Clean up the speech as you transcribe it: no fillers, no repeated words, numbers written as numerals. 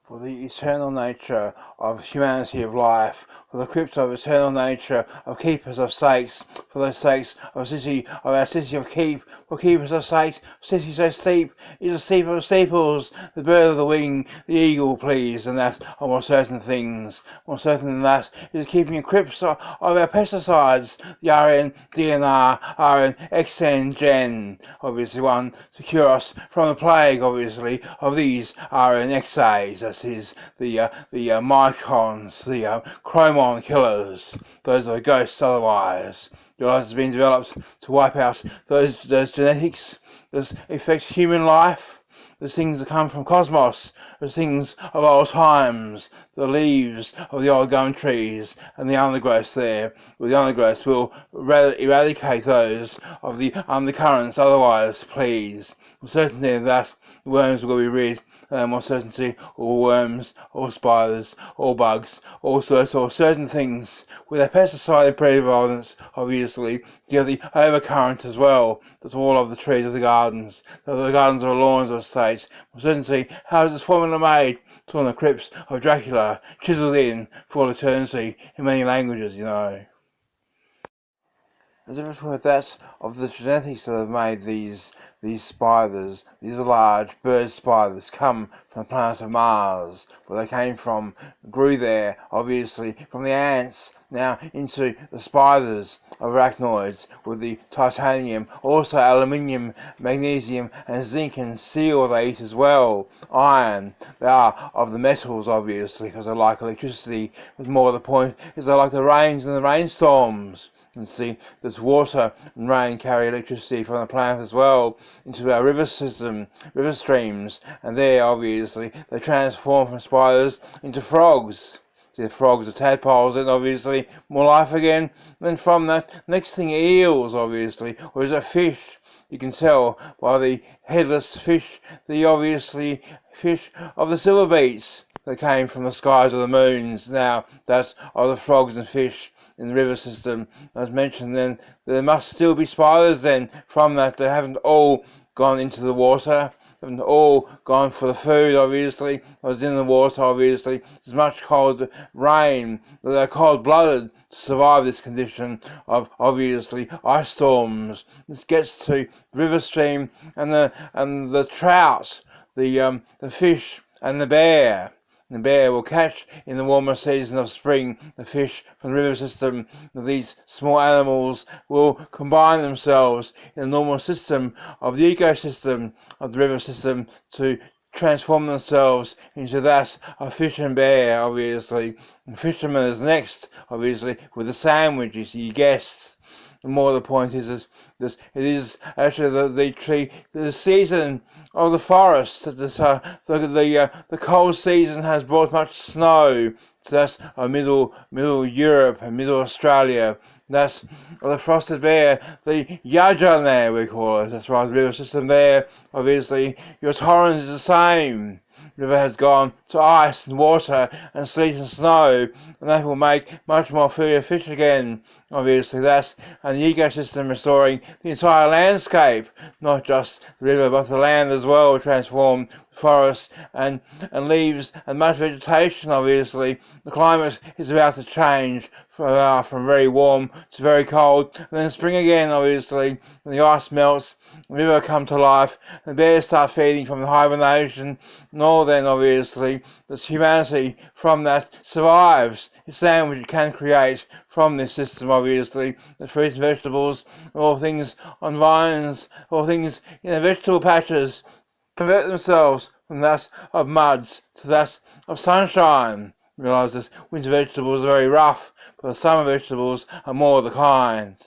for the eternal nature of humanity of life, for the crypt of eternal nature of keepers of sakes, for the sakes of our city of keep, for keepers of sakes, city so steep, is a steep of steeples, the bird of the wing, the eagle, please, and that are more certain things. More certain than that is keeping crypts of our pesticides, the RN, DNR, RN, XN, Gen, obviously one to cure us from the plague, obviously, of these RNXAs, that is, the Mycons, the Chromon killers, those are ghosts otherwise. The life has been developed to wipe out those genetics that affect human life. The things that come from cosmos, the things of old times, the leaves of the old gum trees and the undergrowth there. Well, the undergrowth will eradicate those of the undercurrents otherwise, please. With certainty of that, the worms will be rid. More certainty, all worms, all spiders, all bugs, all sorts of certain things with their pesticide prevalence, obviously, the overcurrent as well. That's all of the trees of the gardens, the gardens or lawns of states. More certainty, how is this formula made? It's on the crypts of Dracula, chiselled in for all eternity in many languages, you know. As if with that of the genetics that have made these spiders, these large bird spiders, come from the planet of Mars, where they came from, grew there, obviously, from the ants, now into the spiders of arachnoids, with the titanium, also aluminium, magnesium, and zinc and steel they eat as well, iron. They are of the metals, obviously, because they like electricity, but more the point is they like the rains and the rainstorms. And see, there's water and rain carry electricity from the planet as well into our river system, river streams, and there, obviously, they transform from spiders into frogs. See, the frogs are tadpoles, and obviously more life again. Then from that, next thing, eels, obviously, or is it fish? You can tell by the headless fish, the obviously fish of the silver beaks that came from the skies of the moons. Now, that's of the frogs and fish in the river system. As mentioned, then there must still be spiders then from that. They haven't all gone into the water, haven't all gone for the food, obviously. I was in the water, obviously. There's much cold rain, that they're cold-blooded to survive this condition of, obviously, ice storms. This gets to the river stream and the trout, the fish and the bear. The bear will catch in the warmer season of spring the fish from the river system. These small animals will combine themselves in the normal system of the ecosystem of the river system to transform themselves into that of fish and bear, obviously. And fisherman is next, obviously, with the sandwiches, you guessed. The more the point is that it is actually the season of the forest. The cold season has brought much snow. So that's middle Europe and middle Australia. That's the frosted bear, the Yajane we call it. That's right, the river system there. Obviously, your torrent is the same. The river has gone to ice and water and sleet and snow, and that will make much more food and fish again. Obviously, that and the ecosystem restoring the entire landscape, not just the river but the land as well, transformed forests and leaves and much vegetation. Obviously, the climate is about to change from very warm to very cold, and then spring again. Obviously, when the ice melts, the river come to life, and the bears start feeding from the hibernation, and all then obviously that humanity from that survives. It's sandwich it can create from this system, obviously, the fruits and vegetables, all things on vines, all things in the vegetable patches, convert themselves from that of muds to that of sunshine. Realise that winter vegetables are very rough, but the summer vegetables are more the kind.